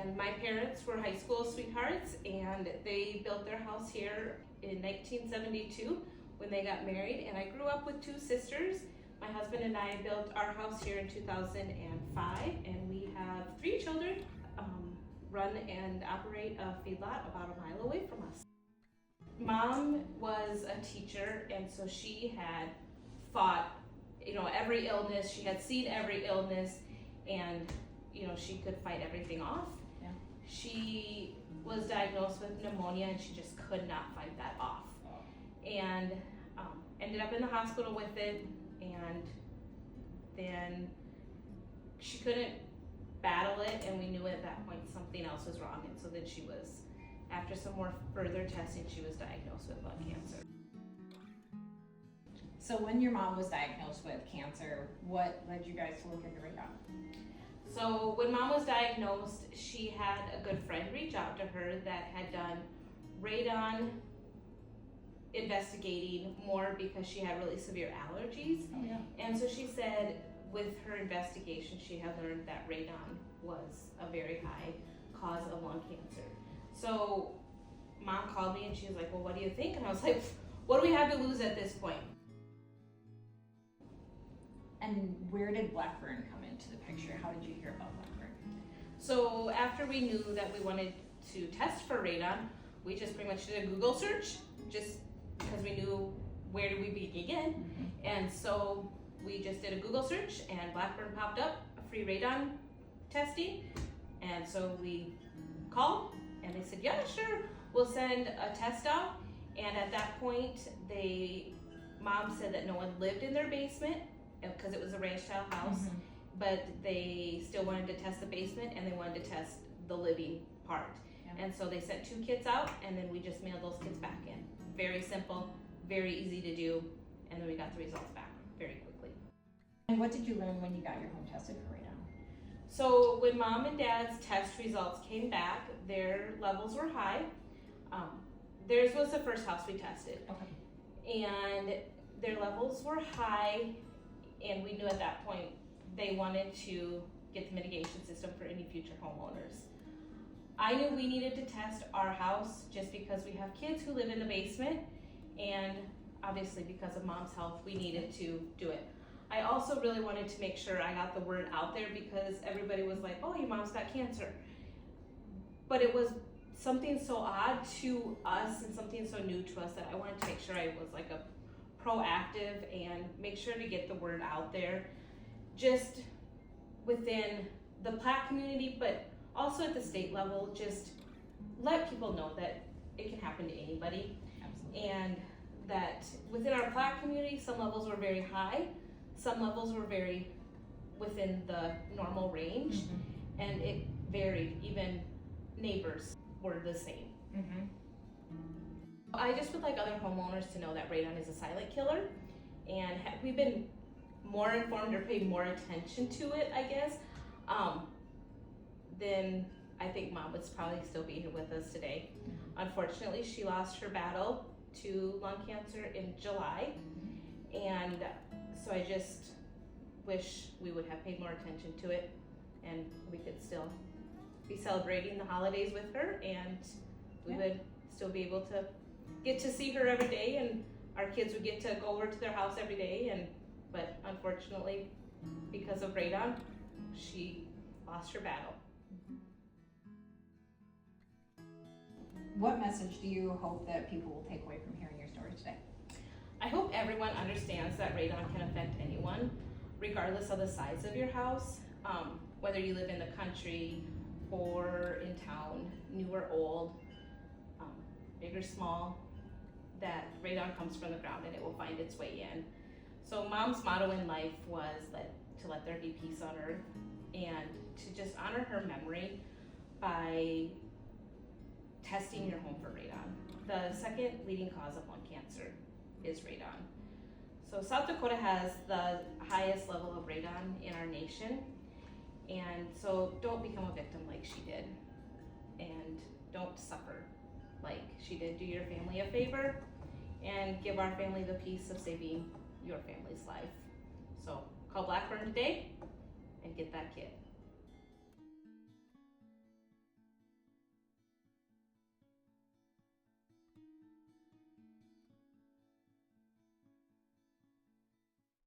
and my parents were high school sweethearts, and they built their house here in 1972 when they got married, and I grew up with two sisters. My husband and I built our house here in 2005, and we have 3 children, run and operate a feedlot about a mile away from us. Mom was a teacher, and so she had fought, every illness. She had seen every illness, and she could fight everything off. Yeah. She was diagnosed with pneumonia, and she just could not fight that off, and ended up in the hospital with it. And then she couldn't battle it, and we knew at that point something else was wrong. And so then after some more further testing, she was diagnosed with lung cancer. So when your mom was diagnosed with cancer, what led you guys to look into radon? So when Mom was diagnosed, she had a good friend reach out to her that had done radon investigating more because she had really severe allergies. Oh, yeah. And so she said with her investigation, she had learned that radon was a very high cause of lung cancer. So Mom called me and she was like, well, what do you think? And I was like, what do we have to lose at this point? And where did Blackburn come into the picture? How did you hear about Blackburn? So after we knew that we wanted to test for radon, we just pretty much did a Google search, just because we knew where do we begin. Mm-hmm. And so we just did a Google search, and Blackburn popped up, a free radon testing. And so we called, and they said, yeah, sure, we'll send a test out. And at that point, Mom said that no one lived in their basement because it was a ranch-style house, Mm-hmm. but they still wanted to test the basement, and they wanted to test the living part. Yeah. And so they sent 2 kits out, and then we just mailed those kits back in. Very simple, very easy to do, and then we got the results back very quickly. And what did you learn when you got your home tested for radon? So when Mom and Dad's test results came back, their levels were high. Theirs was the first house we tested. Okay. And their levels were high, and we knew at that point they wanted to get the mitigation system for any future homeowners. I knew we needed to test our house just because we have kids who live in the basement, and obviously because of Mom's health, we needed to do it. I also really wanted to make sure I got the word out there because everybody was like, oh, your mom's got cancer. But it was something so odd to us and something so new to us that I wanted to make sure I was like a proactive and make sure to get the word out there just within the Platte community, but also at the state level, just let people know that it can happen to anybody. Absolutely. And that within our Platte community, some levels were very high, some levels were very within the normal range, Mm-hmm. and it varied. Even neighbors were the same. Mm-hmm. I just would like other homeowners to know that radon is a silent killer, and we've been more informed or paid more attention to it, I guess, then I think Mom would probably still be here with us today. Mm-hmm. Unfortunately, she lost her battle to lung cancer in July, and so I just wish we would have paid more attention to it, and we could still be celebrating the holidays with her, and we would still be able to get to see her every day, and our kids would get to go over to their house every day. But unfortunately, because of radon, she lost her battle. What message do you hope that people will take away from hearing your story today? I hope everyone understands that radon can affect anyone, regardless of the size of your house, whether you live in the country or in town, new or old, big or small, that radon comes from the ground and it will find its way in. So Mom's motto in life was to let there be peace on earth, and to just honor her memory by testing your home for radon. The second leading cause of lung cancer is radon. So South Dakota has the highest level of radon in our nation, and so don't become a victim like she did, and don't suffer like she did. Do your family a favor and give our family the peace of saving your family's life. So call Blackburn today and get that kit.